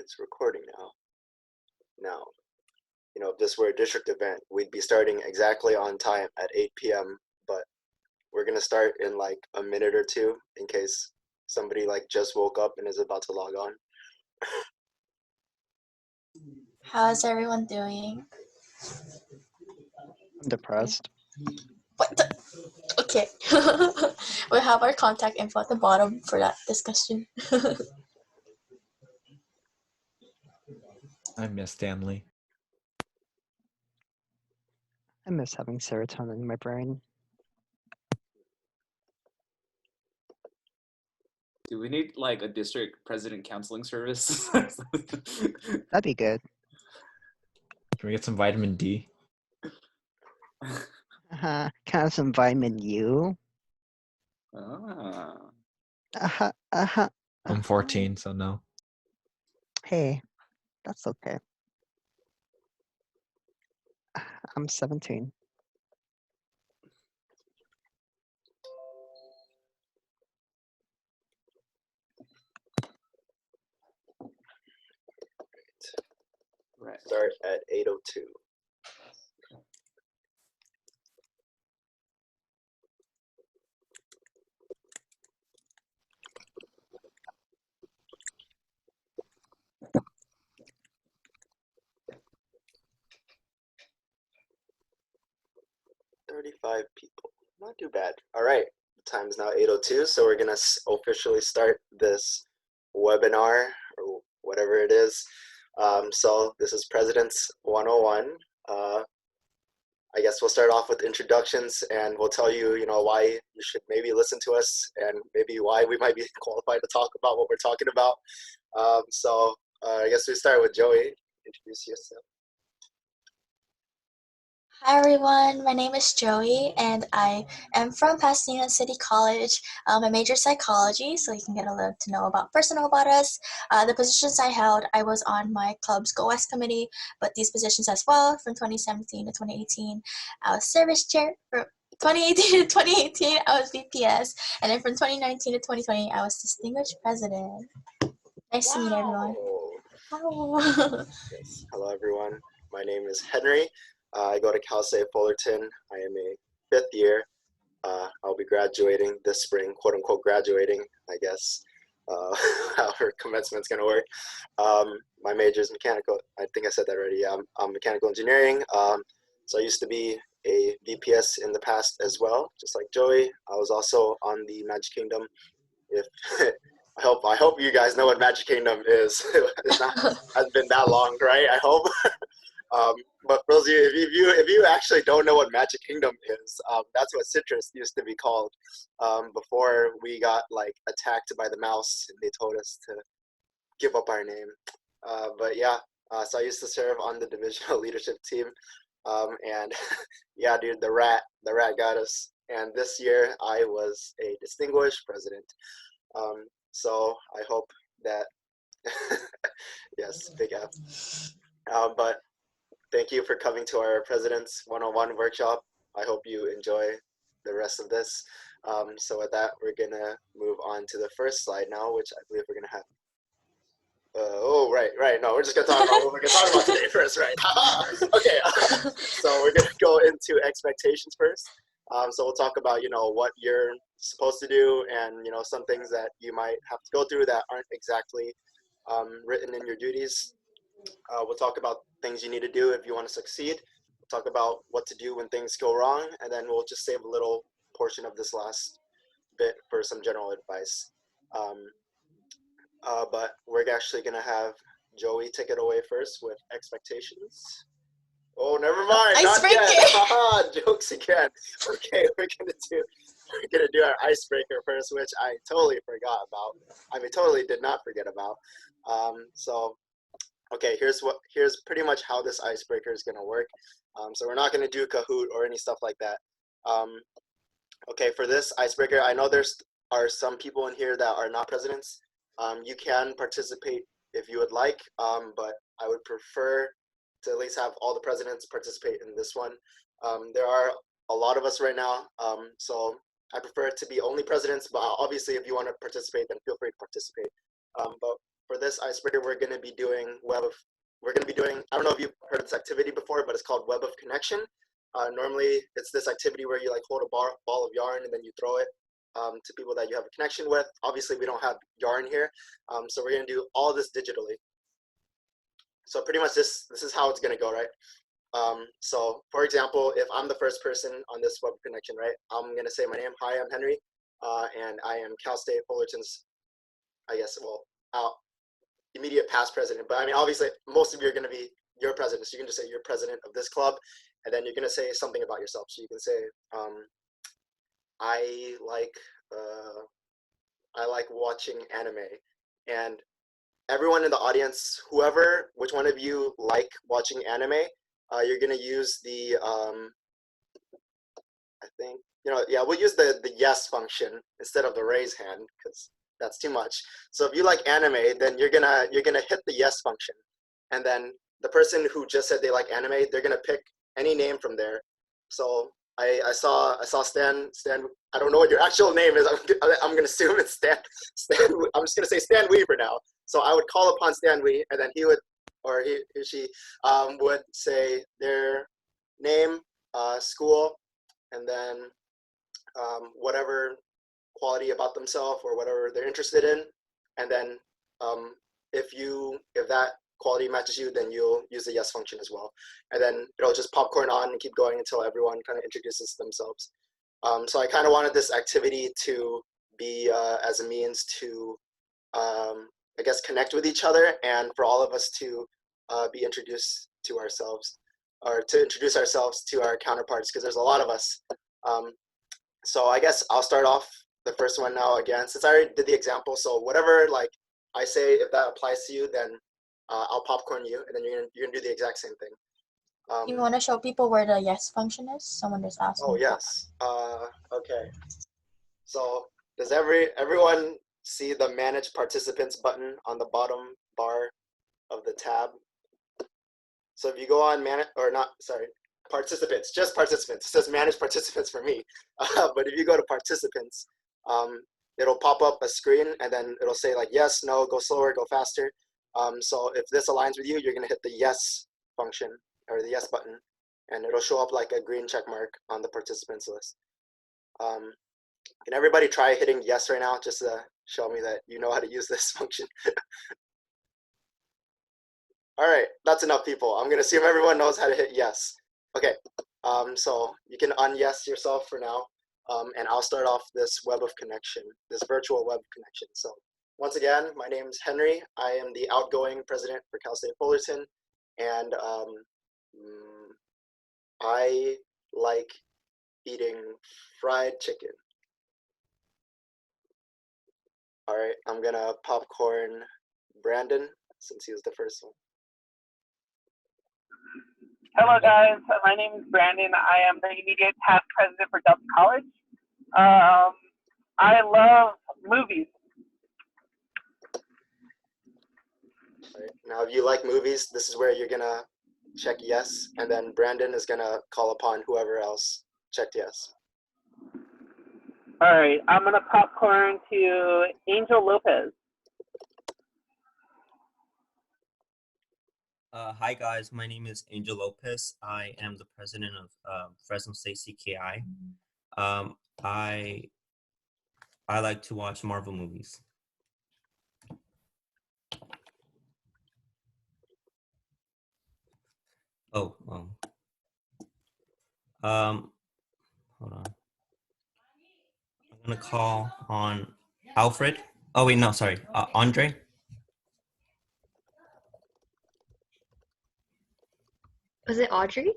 it's recording now. Now, you know, if this were a district event, we'd be starting exactly on time at 8 p.m., but we're gonna start in like a minute or two in case somebody like just woke up and is about to log on. How's everyone doing? I'm depressed. What the? Okay. We have our contact info at the bottom for that discussion. I miss Stanley. I miss having serotonin in my brain. Do we need like a district president counseling service? That'd be good. Can we get some vitamin D? Can I have some vitamin U? Ah. I'm 14, so no. Hey, that's okay. I'm 17. Right. Start at 8:02. People. Not too bad. All right, the time is now 8:02, so we're gonna officially start this webinar or whatever it is. So this is Presidents 101. I guess we'll start off with introductions, and we'll tell you, you know, why you should maybe listen to us, and maybe why we might be qualified to talk about what we're talking about. I guess we start with Joey. Introduce yourself. Hi everyone, my name is Joey and I am from Pasadena City College. I major psychology, so you can get a little to know personal about us. The positions I held, I was on my club's Go West committee, but these positions as well, from 2017 to 2018, I was service chair. From 2018 to 2018, I was VPS, and then from 2019 to 2020, I was distinguished president. Nice to meet everyone. Hello. Yes. Hello everyone. My name is Henry. I go to Cal State Fullerton. I am a 5th year. I'll be graduating this spring, quote unquote graduating, I guess, however commencement's gonna work. My major is mechanical. I think I said that already. I'm mechanical engineering. So I used to be a VPS in the past as well, just like Joey. I was also on the Magic Kingdom. If I hope you guys know what Magic Kingdom is. It's not hasn't been that long, right? I hope. But for those of you, if you actually don't know what Magic Kingdom is, that's what Citrus used to be called before we got like attacked by the mouse and they told us to give up our name. But yeah, so I used to serve on the divisional leadership team, and yeah, dude, the rat got us. And this year I was a distinguished president. So I hope that yes, big F. But thank you for coming to our Presidents 101 workshop. I hope you enjoy the rest of this. So with that, we're gonna move on to the first slide now, which I believe we're gonna have. Right. No, we're just gonna talk about what we're gonna talk about today first, right? Okay. So we're gonna go into expectations first. So we'll talk about, you know, what you're supposed to do, and you know, some things that you might have to go through that aren't exactly written in your duties. We'll talk about things you need to do if you want to succeed. We'll talk about what to do when things go wrong, and then we'll just save a little portion of this last bit for some general advice. But we're actually going to have Joey take it away first with expectations. Oh, never mind. Not yet. Haha, jokes again. Okay, we're gonna do our icebreaker first, which I totally forgot about. I mean, totally did not forget about. So. Okay, here's pretty much how this icebreaker is gonna work. So we're not gonna do Kahoot or any stuff like that. Okay, for this icebreaker, I know are some people in here that are not presidents. You can participate if you would like, but I would prefer to at least have all the presidents participate in this one. There are a lot of us right now, so I prefer it to be only presidents, but obviously if you want to participate, then feel free to participate. But for this icebreaker, we're going to be doing I don't know if you've heard of this activity before, but it's called Web of Connection. Normally, it's this activity where you like hold a ball of yarn and then you throw it to people that you have a connection with. Obviously, we don't have yarn here, so we're going to do all this digitally. So pretty much this is how it's going to go, right? So for example, if I'm the first person on this web connection, right, I'm going to say my name. Hi, I'm Henry, and I am Cal State Fullerton's, I guess, immediate past president. But I mean, obviously, most of you are going to be your president, so you can just say you're president of this club, and then you're going to say something about yourself. So you can say, I like watching anime, and everyone in the audience, which one of you like watching anime, you're gonna use the I think we'll use the yes function instead of the raise hand because that's too much. So if you like anime, then you're gonna hit the yes function, and then the person who just said they like anime, they're gonna pick any name from there. So I saw Stan. I don't know what your actual name is. I'm gonna assume it's Stan. I'm just gonna say Stan Weaver now. So I would call upon Stanley, and then he would, or he or she would say their name, school, and then whatever quality about themselves or whatever they're interested in. And then if that quality matches you, then you'll use the yes function as well. And then it'll just popcorn on and keep going until everyone kind of introduces themselves. So I kind of wanted this activity to be as a means to I guess connect with each other, and for all of us to be introduced to ourselves, or to introduce ourselves to our counterparts, because there's a lot of us. So I guess I'll start off the first one now again, since I already did the example. So whatever like I say, if that applies to you, then I'll popcorn you, and then you're gonna do the exact same thing. You want to show people where the yes function is? Someone just asked me. Oh yes. Okay. So does everyone see the Manage Participants button on the bottom bar of the tab? So if you go on Participants, just Participants. It says Manage Participants for me. But if you go to Participants, it'll pop up a screen, and then it'll say like yes, no, go slower, go faster. So if this aligns with you, you're gonna hit the yes function, or the yes button, and it'll show up like a green check mark on the participants list. Can everybody try hitting yes right now, just to show me that you know how to use this function? All right, that's enough people. I'm gonna assume everyone knows how to hit yes. Okay, so you can un-yes yourself for now, and I'll start off this web of connection, this virtual web connection. So once again, my name is Henry. I am the outgoing president for Cal State Fullerton, and I like eating fried chicken. All right, I'm gonna popcorn Brandon since he was the first one. Hello guys, my name is Brandon. I am the immediate past president for Delta College. I love movies. All right, now if you like movies, this is where you're gonna check yes, and then Brandon is gonna call upon whoever else checked yes. All right, I'm gonna popcorn to Angel Lopez. Hi guys, my name is Angel Lopez. I am the president of Fresno State CKI. I like to watch Marvel movies. Hold on. I'm gonna call on Alfred. Oh wait, no, sorry, Andre. Was it Audrey?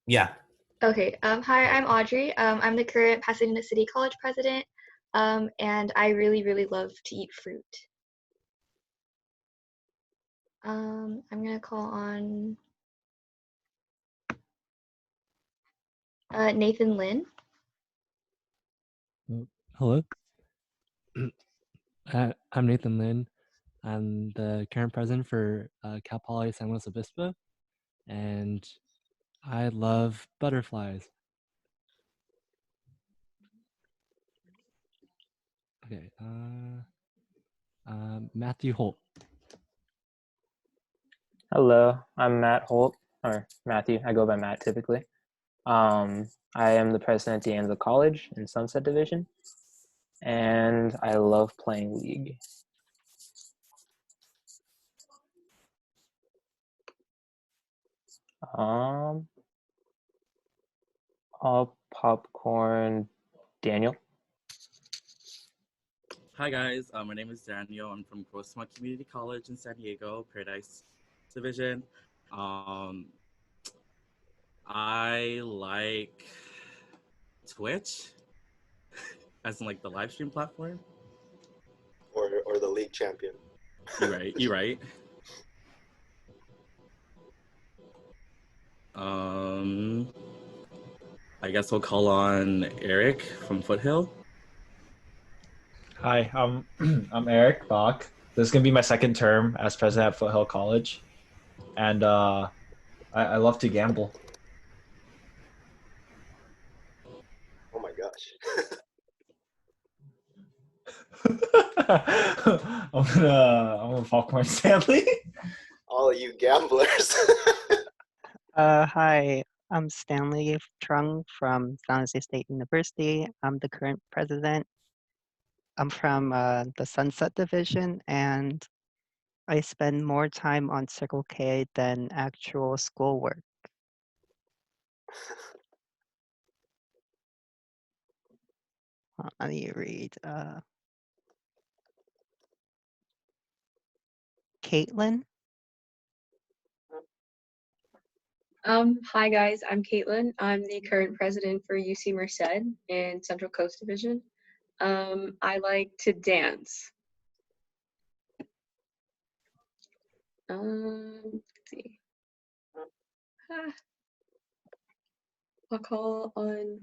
Yeah. Okay. Hi, I'm Audrey. I'm the current Pasadena City College president, and I really, really love to eat fruit. I'm gonna call on Nathan Lynn. Hello. I'm Nathan Lynn. I'm the current president for Cal Poly San Luis Obispo, and I love butterflies. Okay. Matthew Holt. Hello, I'm Matt Holt, or Matthew. I go by Matt typically. I am the president at D'Anville College in Sunset Division, and I love playing League. All popcorn, Daniel. Hi guys, my name is Danielle. I'm from Grossmont Community College in San Diego, Paradise Division. I like Twitch, as in like the live stream platform. Or the league champion. You're right. You're right. I guess we'll call on Eric from Foothill. Hi, I'm Eric Bach. This is gonna be my second term as president at Foothill College, and I love to gamble. Oh my gosh. I'm gonna popcorn Stanley. All of you gamblers. Hi, I'm Stanley Trung from San Jose State University. I'm the current president. I'm from the Sunset Division, and I spend more time on Circle K than actual schoolwork. Let me read. Caitlin. Hi guys, I'm Caitlin. I'm the current president for UC Merced in Central Coast Division. I like to dance. Let's see. I'll call on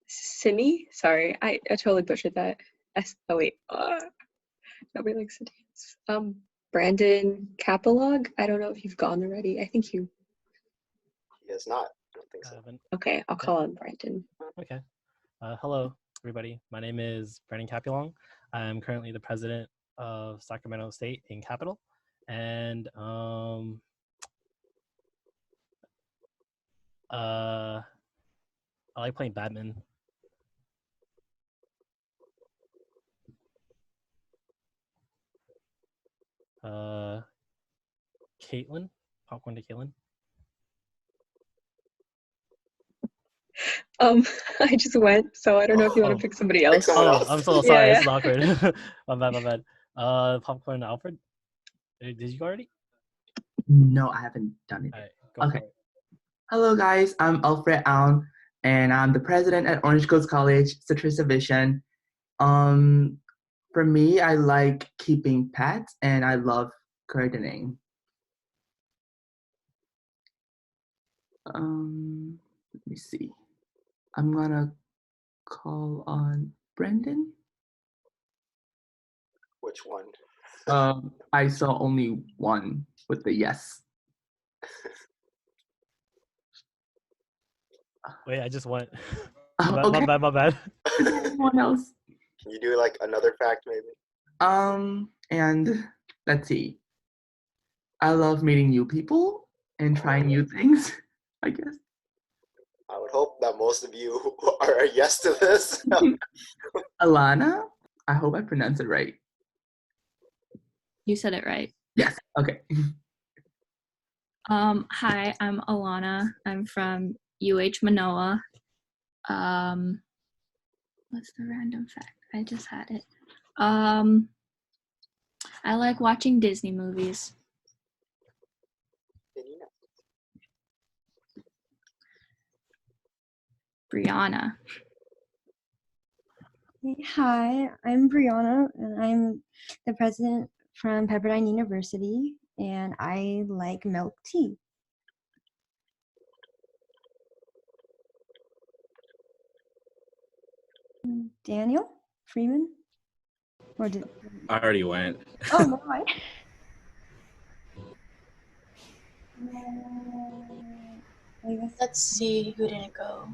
Simmi. Sorry, I totally butchered that. Oh wait, nobody likes to dance. Brandon Capilog. I don't know if you've gone already. I think you. He has not. I don't think so. Okay, I'll call on Brandon. Okay. Hello, everybody. My name is Brandon Capulong. I'm currently the president of Sacramento State in Capital, and I like playing badminton. Caitlin, popcorn to Caitlin. I just went, so I don't know if you want to pick somebody else. I'm so sorry. Yeah, This is awkward. my bad. Popcorn Alfred. Did you go already? No, I haven't done it. All right, go okay. Hello, guys. I'm Alfred Aun, and I'm the president at Orange Coast College, Citrus Division. For me, I like keeping pets, and I love gardening. Let me see. I'm gonna call on Brendan. Which one? I saw only one with the yes. Wait, I just went. Okay. My bad. Is there anyone else? Can you do like another fact maybe? And let's see. I love meeting new people and trying new things, I guess. I would hope that most of you are a yes to this. Alana? I hope I pronounced it right. You said it right. Yes, okay. Hi, I'm Alana. I'm from UH Manoa. What's the random fact? I just had it. I like watching Disney movies. Brianna. Hi, I'm Brianna, and I'm the president from Pepperdine University, and I like milk tea. Daniel Freeman? Or did I already went. Oh, never mind. Let's see who didn't go.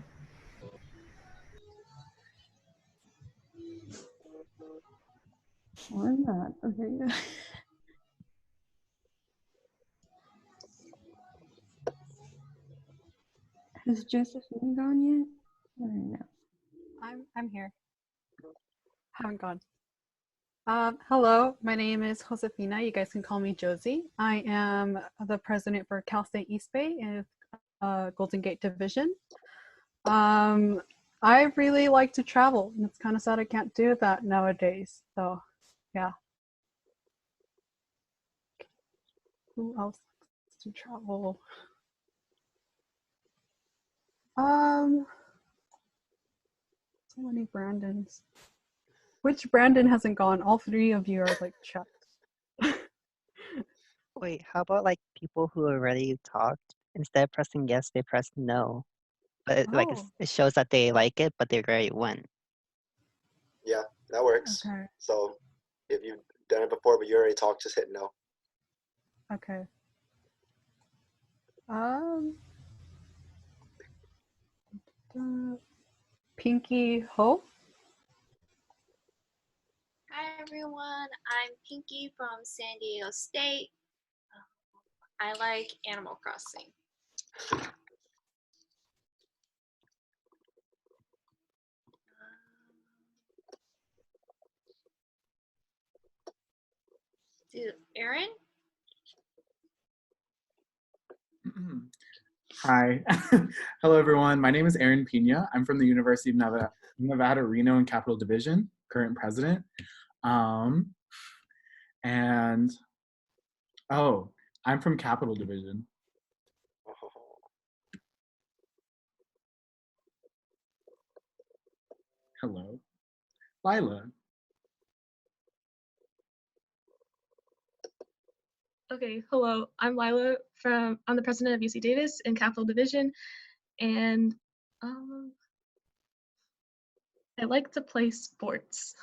Or not. Okay. Has Josephine gone yet? Or no? I'm here. Haven't gone. Hello, my name is Josefina. You guys can call me Josie. I am the president for Cal State East Bay in Golden Gate Division. I really like to travel, and it's kind of sad I can't do that nowadays. So, yeah. Who else likes to travel? So many Brandons. Which Brandon hasn't gone? All three of you are like checked. Wait, how about like people who already talked? Instead of pressing yes, they press no. But Oh. it shows that they like it, but they already went. Yeah, that works. Okay. So if you've done it before but you already talked, just hit no. Okay. Pinky Ho. Hi everyone, I'm Pinky from San Diego State. I like Animal Crossing. Erin? Hi. Hello, everyone. My name is Erin Pina. I'm from the University of Nevada, Reno and Capital Division, current president. And, oh, I'm from Capital Division. Hello. Lila. Okay, hello. I'm Lila I'm the president of UC Davis in Capital Division, and I like to play sports.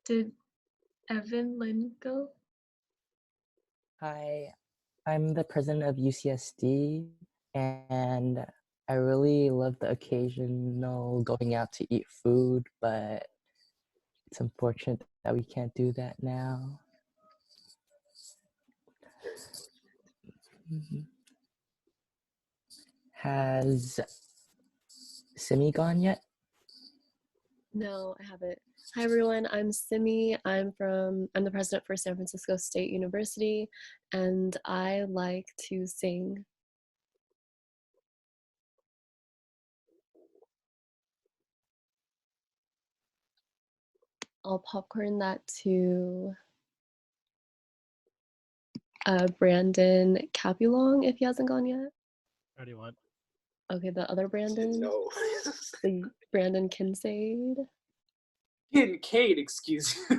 Did Evan Lynn go? Hi, I'm the president of UCSD, and I really love the occasional going out to eat food, but it's unfortunate that we can't do that now. Has Simmi gone yet? No, I haven't. Hi everyone, I'm Simmi. I'm the president for San Francisco State University, and I like to sing. I'll popcorn that to Brandon Capulong if he hasn't gone yet. Already went. Okay, the other Brandon. No. The Brandon Kincaid. Kincaid, excuse you.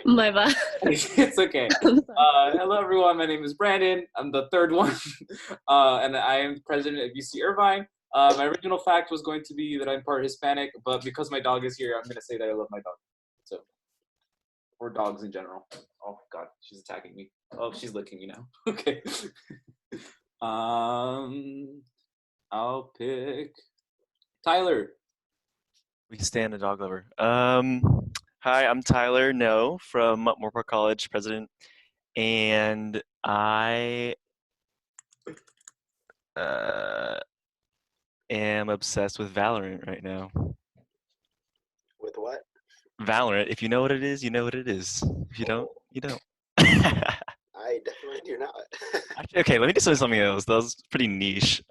My bad. It's okay. Hello, everyone. My name is Brandon. I'm the third one, and I am president of UC Irvine. My original fact was going to be that I'm part Hispanic, but because my dog is here, I'm going to say that I love my dog. So, or dogs in general. Oh God, she's attacking me. Oh, she's licking me now. Okay. I'll pick Tyler. We can stand a dog lover. Hi, I'm Tyler No from Morpeth College, president, and I am obsessed with Valorant right now. With what? Valorant. If you know what it is, you know what it is. If you don't, you don't. I definitely do not. Actually, okay, let me just say something else. That was pretty niche.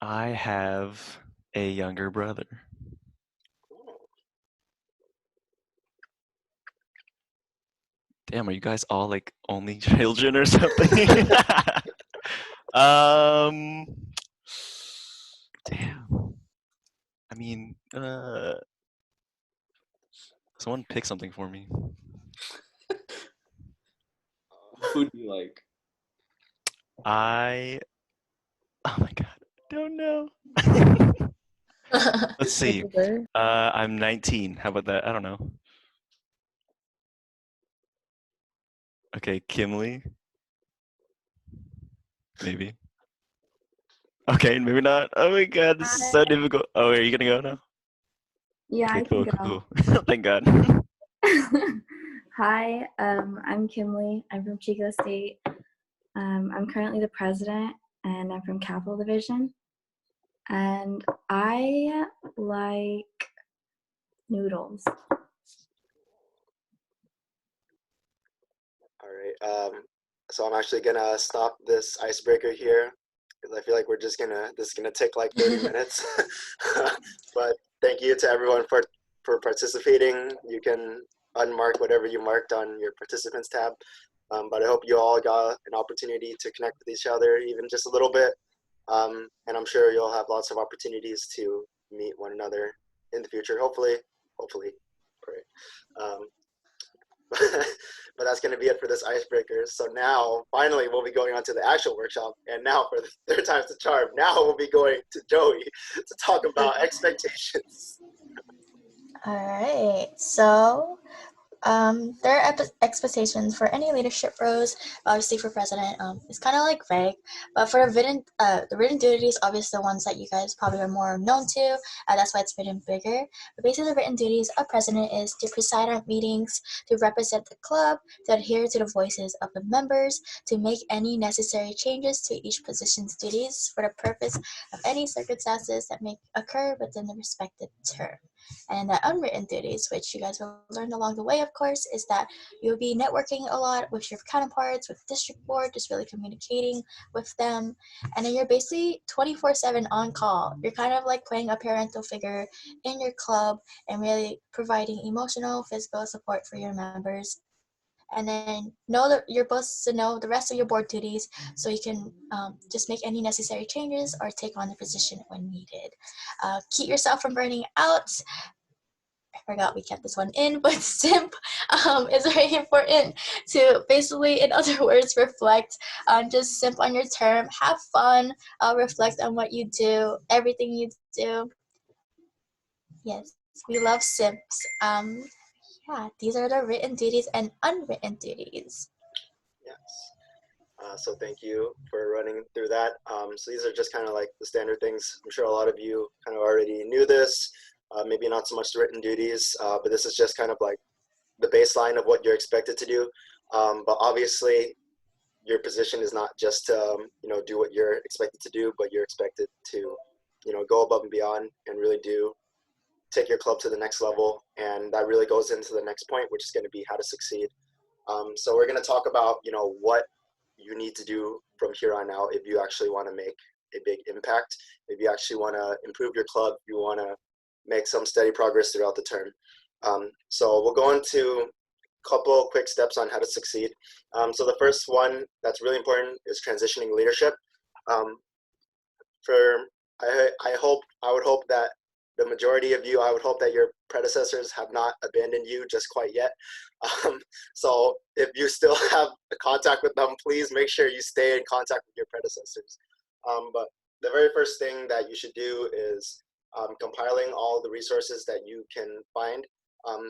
I have a younger brother. Damn, are you guys all like only children or something? Damn. I mean, someone pick something for me. Who'd you like? Oh my god, don't know. Let's see. I'm 19. How about that? I don't know. Okay, Kimley. Maybe. Okay, maybe not. Oh my god, this is so difficult. Oh, are you gonna go now? Yeah, Okay, I can cool, go. cool. Thank God. Hi, I'm Kimley. I'm from Chico State. I'm currently the president, and I'm from Capital Division. And I like noodles. All right. So I'm actually gonna stop this icebreaker here because I feel like this is gonna take like 30 minutes. But thank you to everyone for participating. You can unmark whatever you marked on your participants tab. But I hope you all got an opportunity to connect with each other, even just a little bit. And I'm sure you'll have lots of opportunities to meet one another in the future. Hopefully. Pray. But that's going to be it for this icebreaker. So now, finally, we'll be going on to the actual workshop. And now, for the third time's the charm, now we'll be going to Joey to talk about expectations. All right. So there are expectations for any leadership roles. Obviously, for president, it's kind of like vague. But for the written duties, obviously the ones that you guys probably are more known to. That's why it's written bigger. But basically, the written duties of president is to preside on meetings, to represent the club, to adhere to the voices of the members, to make any necessary changes to each position's duties for the purpose of any circumstances that may occur within the respective term. And the unwritten duties, which you guys will learn along the way, of course, is that you'll be networking a lot with your counterparts, with district board, just really communicating with them. And then you're basically 24/7 on call. You're kind of like playing a parental figure in your club and really providing emotional, physical support for your members. And then know that you're supposed to know the rest of your board duties so you can just make any necessary changes or take on the position when needed. Keep yourself from burning out. I forgot we kept this one in, but simp is very important to basically, in other words, reflect on just simp on your term, have fun, reflect on what you do, everything you do. Yes, we love simps. Yeah, these are the written duties and unwritten duties. So thank you for running through that. So these are just kind of like the standard things. I'm sure a lot of you kind of already knew this, maybe not so much the written duties, but this is just kind of like the baseline of what you're expected to do. But obviously, your position is not just to do what you're expected to do, but you're expected to go above and beyond and really take your club to the next level. And that really goes into the next point, which is going to be how to succeed. So we're going to talk about what you need to do from here on out if you actually want to make a big impact, if you actually want to improve your club, if you want to make some steady progress throughout the term. So we'll go into a couple quick steps on how to succeed. So the first one that's really important is transitioning leadership. I would hope that the majority of you, I would hope that your predecessors have not abandoned you just quite yet. So if you still have contact with them, please make sure you stay in contact with your predecessors. But the very first thing that you should do is compiling all the resources that you can find.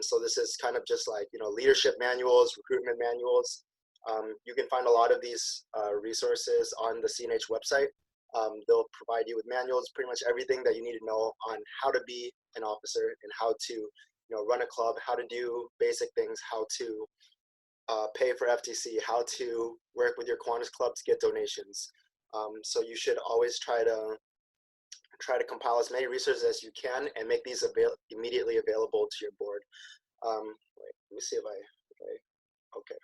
So this is kind of just like, leadership manuals, recruitment manuals. You can find a lot of these resources on the CNH website. They'll provide you with manuals, pretty much everything that you need to know on how to be an officer and how to run a club, how to do basic things, how to pay for FTC, how to work with your Kiwanis club to get donations. So you should always try to compile as many resources as you can and make these immediately available to your board. Wait, let me see if I okay.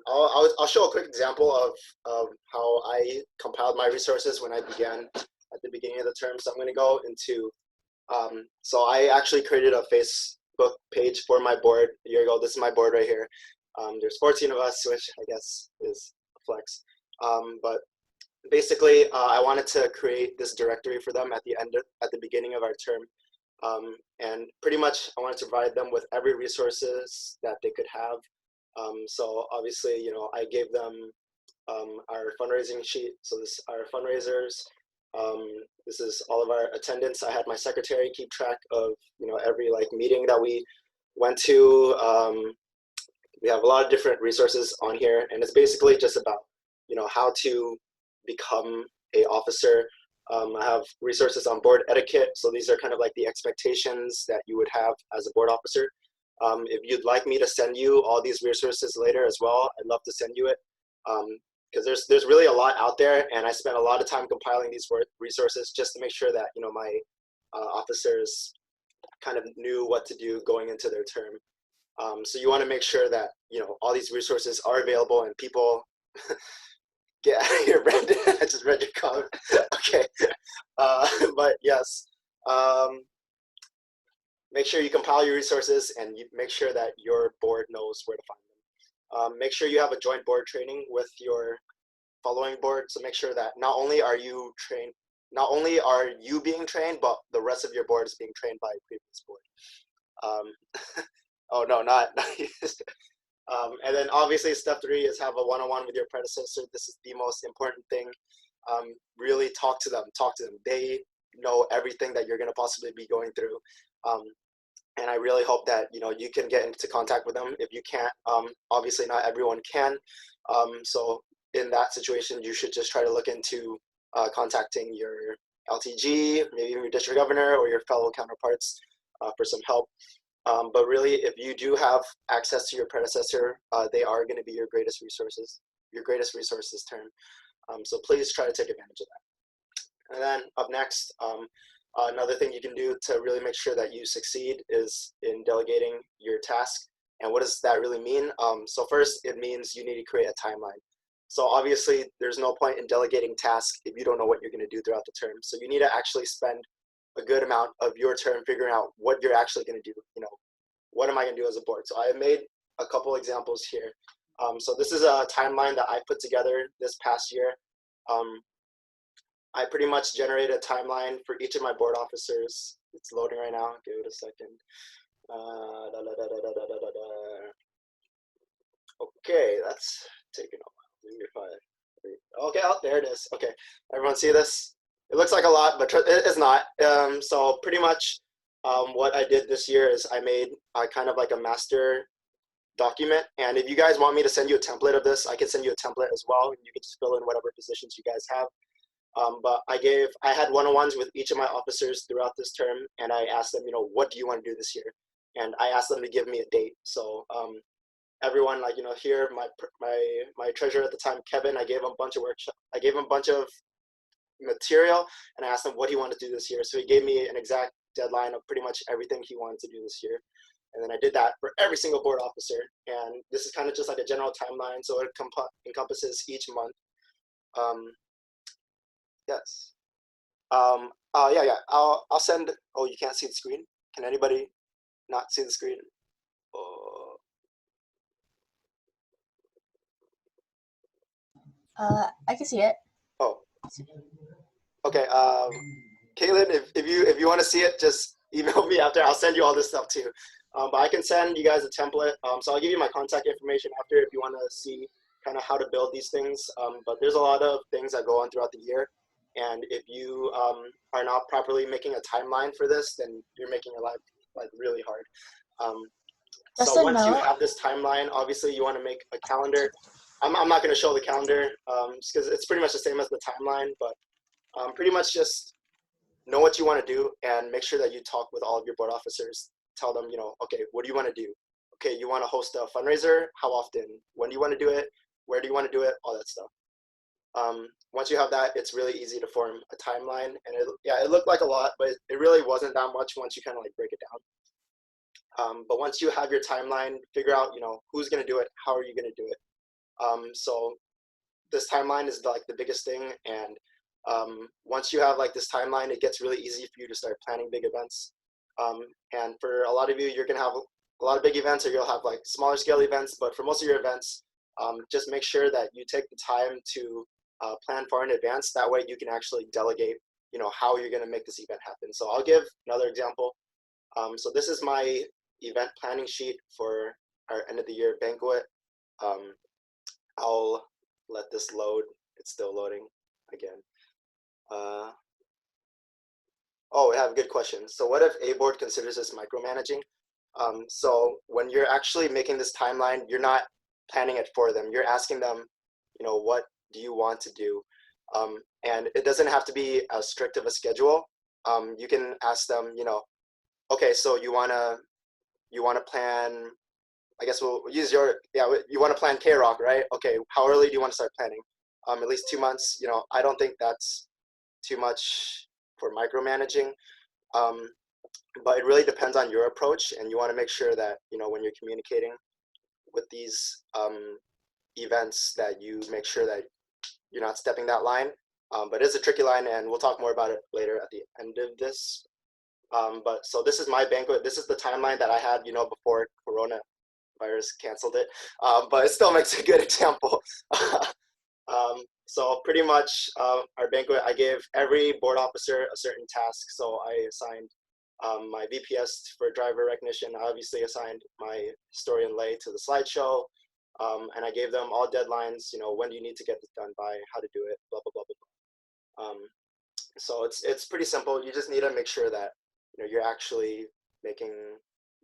I'll show a quick example of how I compiled my resources when I began at the beginning of the term. So I'm going to go into, so I actually created a Facebook page for my board a year ago. This is my board right here. There's 14 of us, which I guess is a flex. But basically, I wanted to create this directory for them at the beginning of our term. And pretty much I wanted to provide them with every resources that they could have. So obviously, I gave them our fundraising sheet. So our fundraisers, This is all of our attendance. I had my secretary keep track of, every like meeting that we went to. We have a lot of different resources on here, and it's basically just about, how to become a officer. I have resources on board etiquette. So these are kind of like the expectations that you would have as a board officer. If you'd like me to send you all these resources later as well, I'd love to send you it. Because there's really a lot out there, and I spent a lot of time compiling these resources just to make sure that my officers kind of knew what to do going into their term. So you want to make sure that all these resources are available and people get out of here, Brandon. I just read your comment. Okay, but yes, make sure you compile your resources and you make sure that your board knows where to find them. Make sure you have a joint board training with your following board. So make sure that not only are you being trained, but the rest of your board is being trained by a previous board. Oh no, not and then obviously step 3 is have a one-on-one with your predecessor. This is the most important thing. Really talk to them. They know everything that you're going to possibly be going through. And I really hope that you can get into contact with them. If you can't, obviously not everyone can. So in that situation, you should just try to look into contacting your LTG, maybe your district governor or your fellow counterparts for some help. But really, if you do have access to your predecessor, they are going to be your greatest resources term. So please try to take advantage of that. And then up next, another thing you can do to really make sure that you succeed is in delegating your task. And what does that really mean? So first, it means you need to create a timeline. So obviously, there's no point in delegating tasks if you don't know what you're going to do throughout the term. So you need to actually spend a good amount of your term figuring out what you're actually going to do. What am I going to do as a board? So I have made a couple examples here. So this is a timeline that I put together this past year. I pretty much generated a timeline for each of my board officers. It's loading right now. Give it a second. Okay, that's taking a while. Okay, oh, there it is. Okay, everyone see this? It looks like a lot, but it's not. So pretty much what I did this year is I made kind of like a master document. And if you guys want me to send you a template of this, I can send you a template as well. And you can just fill in whatever positions you guys have. But I had one-on-ones with each of my officers throughout this term, and I asked them, what do you want to do this year? And I asked them to give me a date. So everyone, here, my treasurer at the time, Kevin, I gave him a bunch of workshop. I gave him a bunch of material, and I asked him what he wanted to do this year. So he gave me an exact deadline of pretty much everything he wanted to do this year. And then I did that for every single board officer. And this is kind of just like a general timeline, so it encompasses each month. Yes. Yeah. I'll send. Oh, you can't see the screen? Can anybody not see the screen? Oh. I can see it. Oh. Okay. Caitlin, if you want to see it, just email me after. I'll send you all this stuff too. But I can send you guys a template. So I'll give you my contact information after if you want to see kind of how to build these things. But there's a lot of things that go on throughout the year. And if you are not properly making a timeline for this, then you're making your life really hard. So once you have this timeline, obviously you want to make a calendar. I'm not going to show the calendar because it's pretty much the same as the timeline, but pretty much just know what you want to do and make sure that you talk with all of your board officers. Tell them, okay, what do you want to do? Okay, you want to host a fundraiser? How often? When do you want to do it? Where do you want to do it? All that stuff. Once you have that, it's really easy to form a timeline. And it looked like a lot, but it really wasn't that much once you kind of break it down. But once you have your timeline, figure out, who's going to do it? How are you going to do it? So this timeline is the biggest thing. And once you have this timeline, it gets really easy for you to start planning big events. And for a lot of you, you're going to have a lot of big events, or you'll have smaller scale events. But for most of your events, just make sure that you take the time to plan far in advance. That way you can actually delegate, how you're going to make this event happen. So I'll give another example. So this is my event planning sheet for our end of the year banquet. I'll let this load. It's still loading again. Oh, we have a good question. So what if a board considers this micromanaging? So when you're actually making this timeline, you're not planning it for them. You're asking them, what do you want to do? And it doesn't have to be as strict of a schedule. You can ask them, okay, so you wanna plan, I guess we'll use you want to plan K-Rock, right? Okay, how early do you want to start planning? At least 2 months. I don't think that's too much for micromanaging. But it really depends on your approach, and you want to make sure that when you're communicating with these events, that you make sure that you're not stepping that line. But it's a tricky line, and we'll talk more about it later at the end of this. But so this is my banquet. This is the timeline that I had, before coronavirus canceled it. But it still makes a good example. So pretty much our banquet, I gave every board officer a certain task. So I assigned my VPS for driver recognition. I obviously assigned my historian lay to the slideshow. And I gave them all deadlines, when do you need to get this done by, how to do it, blah, blah, blah, blah, blah. So it's pretty simple. You just need to make sure that you're actually making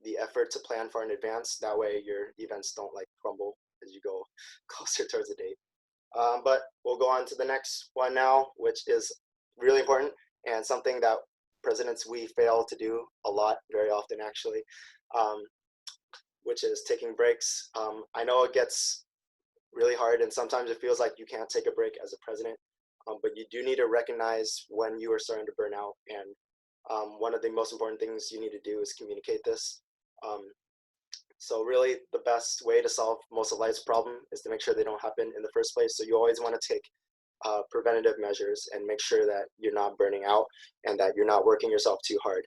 the effort to plan far in advance. That way your events don't crumble as you go closer towards the date. But we'll go on to the next one now, which is really important and something that presidents we fail to do a lot, very often actually, which is taking breaks. I know it gets really hard, and sometimes it feels like you can't take a break as a president, but you do need to recognize when you are starting to burn out. And one of the most important things you need to do is communicate this. So really the best way to solve most of life's problem is to make sure they don't happen in the first place. So you always want to take preventative measures and make sure that you're not burning out and that you're not working yourself too hard.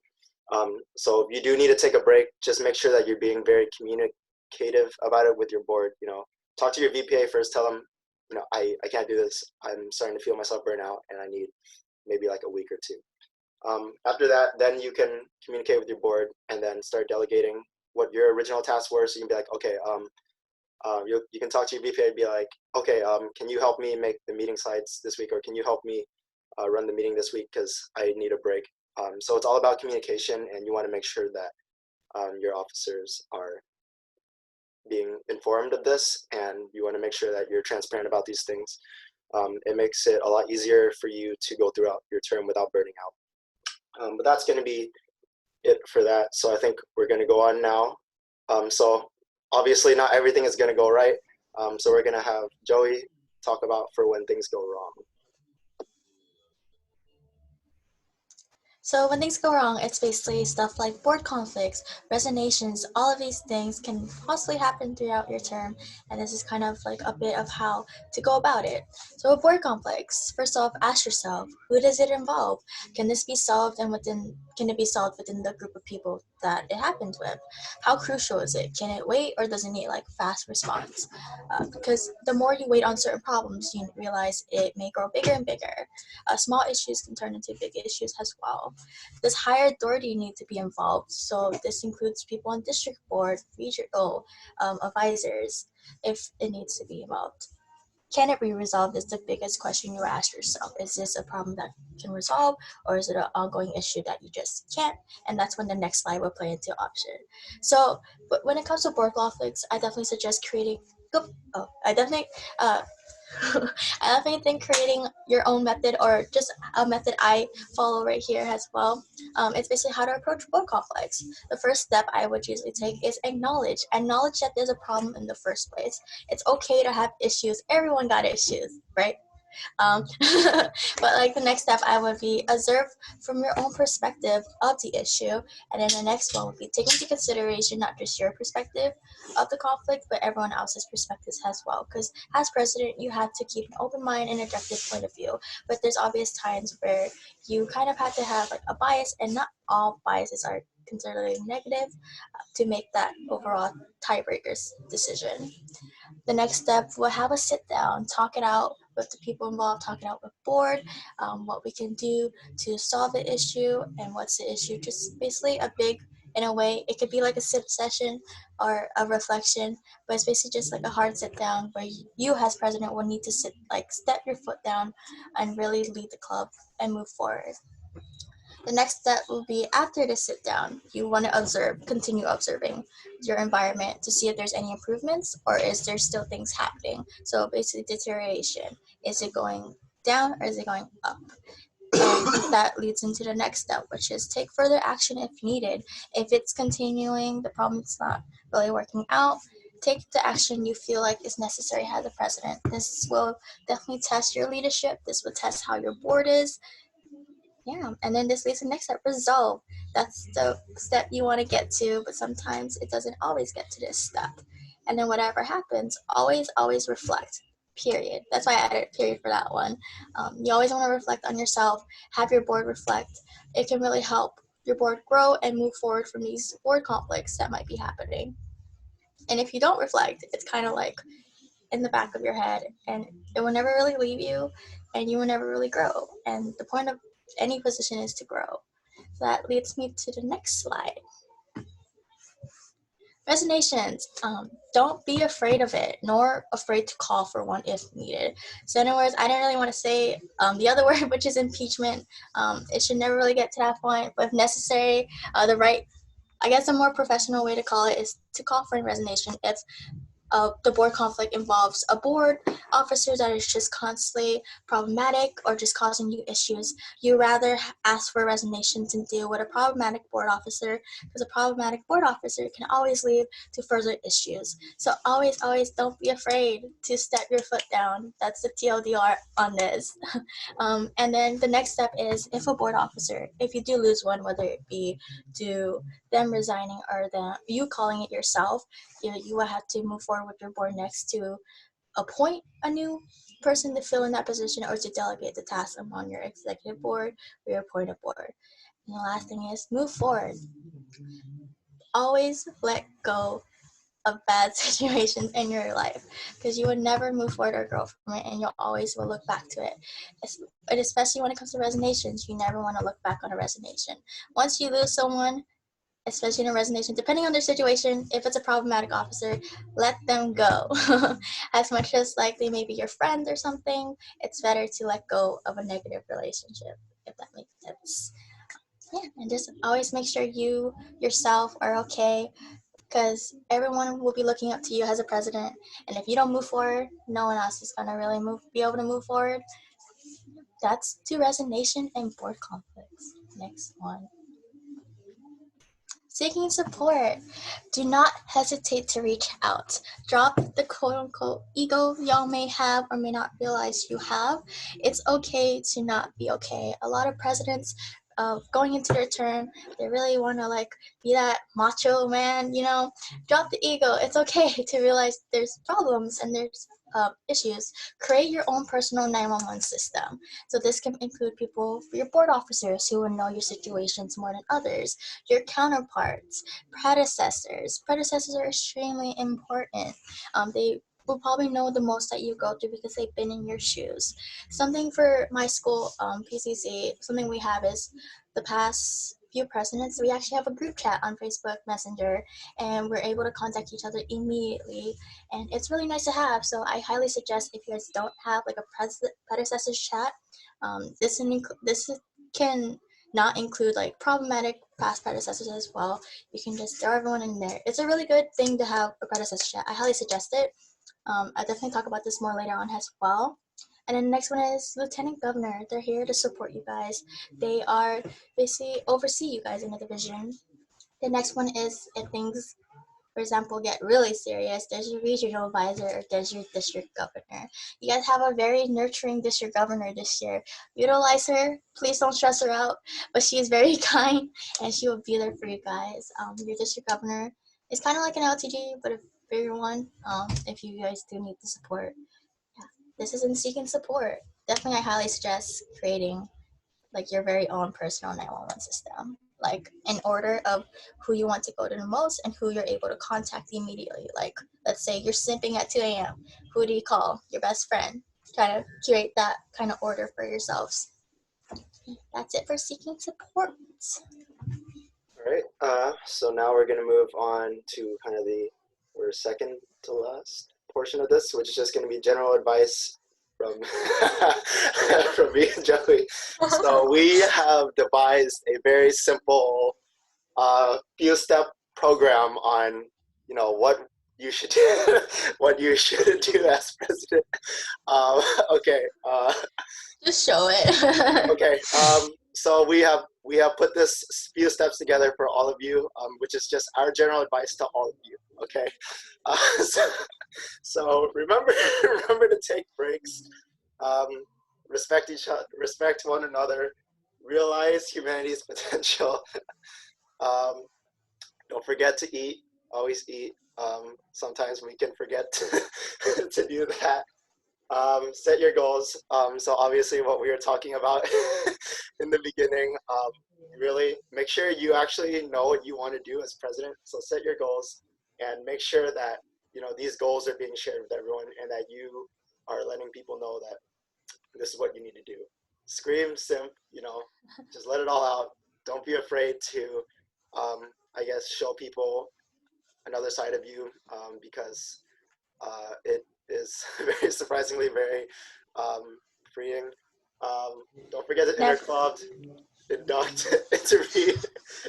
So if you do need to take a break, just make sure that you're being very communicative about it with your board. Talk to your VPA first, tell them, I can't do this. I'm starting to feel myself burn out and I need maybe a week or two. After that, then you can communicate with your board and then start delegating what your original tasks were. So you can be like, okay, you can talk to your VPA and be like, okay, can you help me make the meeting slides this week? Or can you help me run the meeting this week because I need a break? So it's all about communication, and you want to make sure that your officers are being informed of this, and you want to make sure that you're transparent about these things. It makes it a lot easier for you to go throughout your term without burning out. But that's going to be it for that. So I think we're going to go on now. So obviously not everything is going to go right. So we're going to have Joey talk about for when things go wrong. So when things go wrong, it's basically stuff like board conflicts, resignations, all of these things can possibly happen throughout your term, and this is kind of a bit of how to go about it. So with board conflicts, first off, ask yourself, who does it involve? Can this be solved, and can it be solved within the group of people that it happened with? How crucial is it? Can it wait, or does it need fast response? Because the more you wait on certain problems, you realize it may grow bigger and bigger. Small issues can turn into big issues as well. Does higher authority need to be involved? So this includes people on district board, regional advisors, if it needs to be involved. Can it be resolved is the biggest question you ask yourself. Is this a problem that can resolve, or is it an ongoing issue that you just can't? And that's when the next slide will play into option. So, but when it comes to board conflicts, I definitely suggest creating. I definitely think creating your own method, or just a method I follow right here as well. It's basically how to approach board conflicts. The first step I would usually take is acknowledge that there's a problem in the first place. It's okay to have issues. Everyone got issues, right? But the next step I would be observe from your own perspective of the issue, and then the next one would be take into consideration not just your perspective of the conflict, but everyone else's perspectives as well, because as president you have to keep an open mind and objective point of view, but there's obvious times where you kind of have to have a bias, and not all biases are considered negative, to make that overall tiebreakers decision. The next step, we'll have a sit down, talk it out with the people involved, talk it out with board, what we can do to solve the issue, and what's the issue. Just basically a big in a way. It could be like a sip session or a reflection, but it's basically just like a hard sit down where you as president will need to step your foot down and really lead the club and move forward. The next step will be after the sit down, you want to continue observing your environment to see if there's any improvements or is there still things happening. So basically deterioration. Is it going down or is it going up? And that leads into the next step, which is take further action if needed. If it's continuing, the problem's not really working out, take the action you feel like is necessary as the president. This will definitely test your leadership. This will test how your board is. Yeah, and then this leads to the next step, resolve. That's the step you want to get to, but sometimes it doesn't always get to this step. And then whatever happens, always reflect, period. That's why I added a period for that one. You always want to reflect on yourself, have your board reflect. It can really help your board grow and move forward from these board conflicts that might be happening. And if you don't reflect, it's kind of like in the back of your head and it will never really leave you and you will never really grow. And the point of any position is to grow. So that leads me to the next slide. Resignations. Don't be afraid of it, nor afraid to call for one if needed. So in other words, I didn't really want to say the other word, which is impeachment. It should never really get to that point, but if necessary, I guess a more professional way to call it is to call for a resignation if the board conflict involves a board officer that is just constantly problematic or just causing you issues. You rather ask for a resignation to deal with a problematic board officer because a problematic board officer can always lead to further issues. So always don't be afraid to step your foot down. That's the TLDR on this. And then the next step is if a board officer, if you do lose one, whether it be to them resigning or you calling it yourself, you will have to move forward with your board next to appoint a new person to fill in that position or to delegate the task among your executive board or your appointed board. And the last thing is move forward. Always let go of bad situations in your life because you would never move forward or grow from it and you'll always will look back to it. And especially when it comes to resignations, you never want to look back on a resignation. Once you lose someone, especially in a resignation, depending on their situation, if it's a problematic officer, let them go. As much as like they may be your friend or something, it's better to let go of a negative relationship, if that makes sense. Yeah, and just always make sure you yourself are okay because everyone will be looking up to you as a president. And if you don't move forward, no one else is gonna really be able to move forward. That's to resignation and board conflicts. Next one. Seeking support. Do not hesitate to reach out. Drop the quote-unquote ego y'all may have or may not realize you have. It's okay to not be okay. A lot of presidents going into their term, they really want to like be that macho man, you know. Drop the ego. It's okay to realize there's problems and there's issues. Create your own personal 911 system. So this can include people, your board officers who will know your situations more than others, your counterparts, predecessors. Predecessors are extremely important. They will probably know the most that you go through because they've been in your shoes. Something for my school, PCC, something we have is the past few presidents, we actually have a group chat on Facebook Messenger and we're able to contact each other immediately and it's really nice to have. So I highly suggest if you guys don't have like a predecessors chat, this can not include like problematic past predecessors as well. You can just throw everyone in there. It's a really good thing to have a predecessor chat. I highly suggest it. I'll definitely talk about this more later on as well. And then the next one is Lieutenant Governor. They're here to support you guys. They are basically oversee you guys in the division. The next one is if things, for example, get really serious, there's your regional advisor or there's your district governor. You guys have a very nurturing district governor this year. Utilize her. Please don't stress her out. But she is very kind and she will be there for you guys. Your district governor is kind of like an LTG, but a bigger one if you guys do need the support. This is in seeking support. Definitely, I highly suggest creating like your very own personal 911 system, like in order of who you want to go to the most and who you're able to contact immediately. Like, let's say you're simping at 2 a.m. Who do you call? Your best friend. Try to curate that kind of order for yourselves. That's it for seeking support. All right. So now we're gonna move on to kind of we're second to last portion of this, which is just gonna be general advice from from me and Joey. So we have devised a very simple few-step program on what you should do, what you shouldn't do as president. Okay. Just show it. Okay. So we have put this few steps together for all of you, which is just our general advice to all of you. Okay. So remember to take breaks, respect each other, respect one another, realize humanity's potential. Don't forget to eat. Always eat. Sometimes we can forget to do that. Set your goals. So obviously what we were talking about in the beginning, really make sure you actually know what you want to do as president. So set your goals and make sure that these goals are being shared with everyone and that you are letting people know that this is what you need to do. Scream, simp, just let it all out. Don't be afraid to, I guess, show people another side of you, because it is very surprisingly very freeing. Don't forget to interclub, induct, intervene.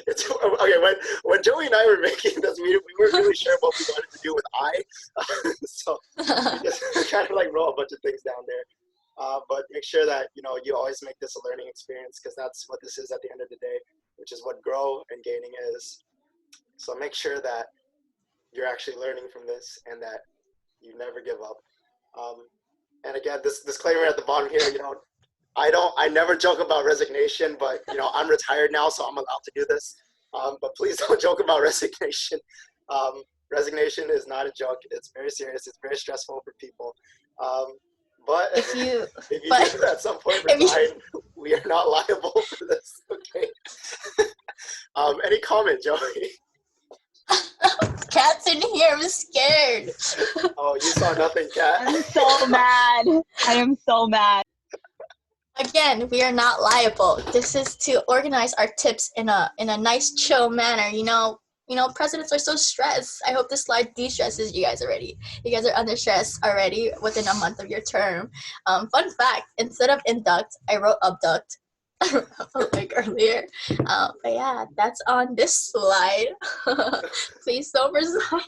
Okay, when Joey and I were making this, we weren't really sure what we wanted to do with so we just kind of like roll a bunch of things down there. But make sure that you always make this a learning experience, because that's what this is at the end of the day, which is what grow and gaining is. So make sure that you're actually learning from this and that you never give up. And again, this disclaimer at the bottom here, I never joke about resignation, but I'm retired now, so I'm allowed to do this. But please don't joke about resignation. Resignation is not a joke. It's very serious. It's very stressful for people. But if you do at some point resign, we are not liable for this. Okay. Any comment, Joey? Cat's in here. I'm scared. Oh, you saw nothing, Cat. I'm so mad. I am so mad. Again, we are not liable. This is to organize our tips in a nice, chill manner. Presidents are so stressed. I hope this slide de-stresses you guys already. You guys are under stress already within a month of your term. Fun fact, instead of induct, I wrote abduct like earlier. But yeah, that's on this slide. Please don't resign.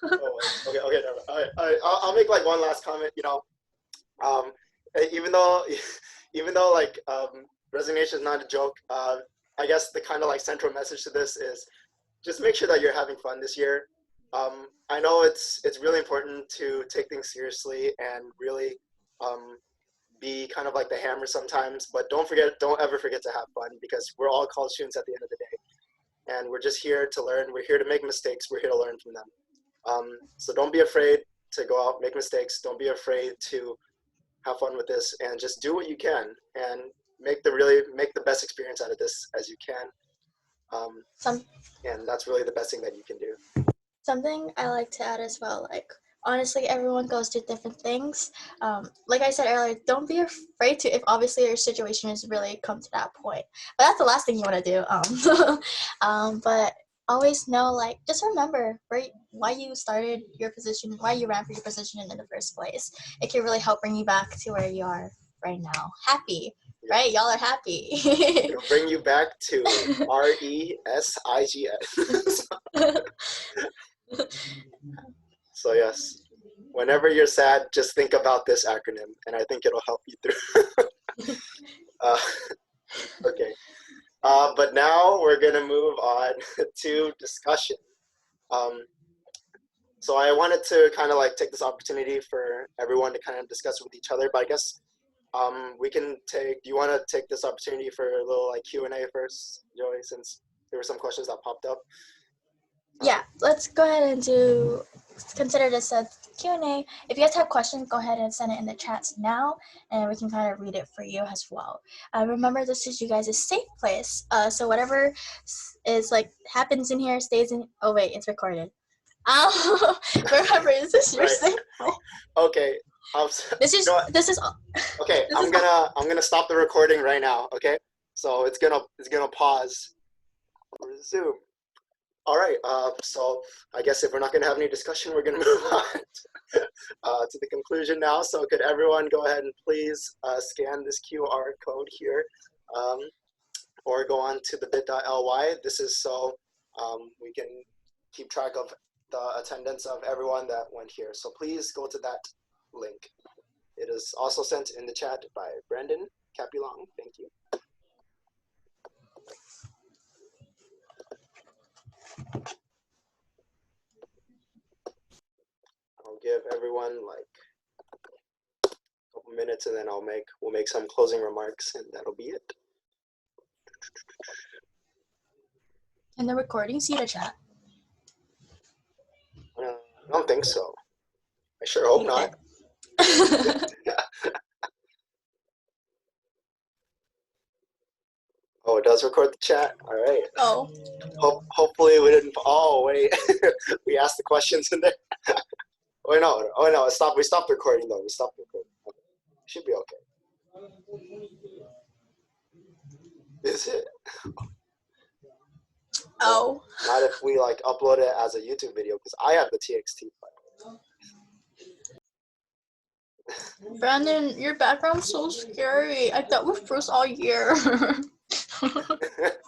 Okay, all right. I'll make like one last comment. Even though like resignation is not a joke, I guess the kind of like central message to this is just make sure that you're having fun this year. I know it's really important to take things seriously and really be kind of like the hammer sometimes, but don't ever forget to have fun, because we're all college students at the end of the day, and we're just here to learn. We're here to make mistakes. We're here to learn from them. So don't be afraid to go out, make mistakes. Don't be afraid to have fun with this, and just do what you can and make the best experience out of this as you can. And that's really the best thing that you can do. Something I like to add as well, like honestly, everyone goes through different things. Like I said earlier, don't be afraid to, if obviously your situation has really come to that point. But that's the last thing you want to do. But always know, like, just remember why you started your position, why you ran for your position in the first place. It can really help bring you back to where you are right now. Happy, right? Y'all are happy. It'll bring you back to RESIGN. So yes, whenever you're sad, just think about this acronym, and I think it'll help you through. Okay. But now we're gonna move on to discussion. So I wanted to kind of like take this opportunity for everyone to kind of discuss with each other, but I guess we can do you want to take this opportunity for a little like Q&A first, Joey, since there were some questions that popped up? Yeah, let's go ahead and consider this a Q&A. If you guys have questions, go ahead and send it in the chats now, and we can kind of read it for you as well. Remember, this is you guys' safe place. So whatever is like happens in here stays in. Oh wait, it's recorded. Remember, this is your safe place. Okay. This is. Okay, I'm gonna stop the recording right now. Okay, so it's gonna pause. resume. All right, so I guess if we're not going to have any discussion, we're going to move on to the conclusion now. So could everyone go ahead and please scan this QR code here, or go on to the bit.ly. This is so we can keep track of the attendance of everyone that went here. So please go to that link. It is also sent in the chat by Brandon Capulong. Thank you. I'll give everyone like a couple minutes, and then we'll make some closing remarks, and that'll be it. And the recording, see the chat? I don't think so. I sure hope not. Oh, it does record the chat. All right. Oh. Hopefully we didn't. Oh wait, we asked the questions in there. Oh no! Oh no! Stop. We stopped recording though. We stopped recording. Should be okay. Is it? Oh. Not if we like upload it as a YouTube video, because I have the TXT file. Brandon, your background's so scary. I thought with Bruce all year.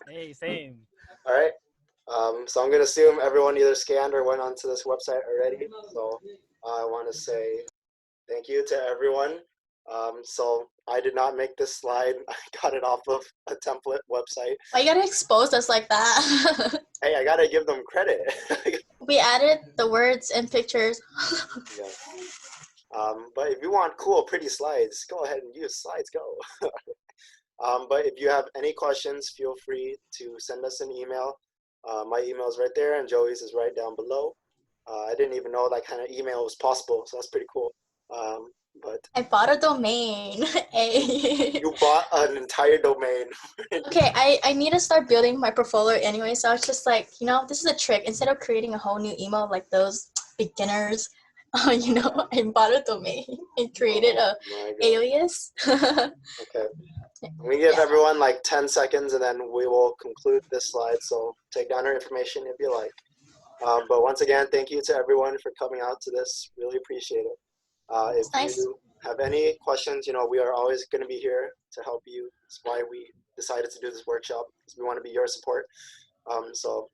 Hey, same. All right. So I'm going to assume everyone either scanned or went onto this website already. So I want to say thank you to everyone. So I did not make this slide. I got it off of a template website. Why you gotta expose us like that? Hey, I got to give them credit. We added the words and pictures. Yeah. But if you want cool, pretty slides, go ahead and use slides, go. But if you have any questions, feel free to send us an email. My email is right there, and Joey's is right down below. I didn't even know that kind of email was possible, so that's pretty cool. But I bought a domain. Hey. you bought an entire domain. Okay, I need to start building my portfolio anyway, so I was just like, you know, this is a trick. Instead of creating a whole new email like those beginners, you know, I bought a domain and created a alias. Okay. We give everyone like 10 seconds, and then we will conclude this slide. So take down our information if you like. But once again, thank you to everyone for coming out to this. Really appreciate it. If you have any questions, you know, we are always going to be here to help you. That's why we decided to do this workshop, because we want to be your support. So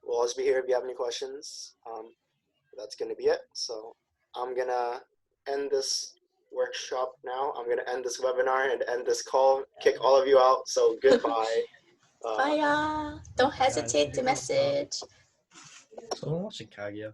we'll always be here if you have any questions. That's going to be it. So I'm going to end this workshop now. I'm going to end this webinar and end this call, kick all of you out. So goodbye. Bye, y'all. Don't hesitate to message. Someone watching Kaguya.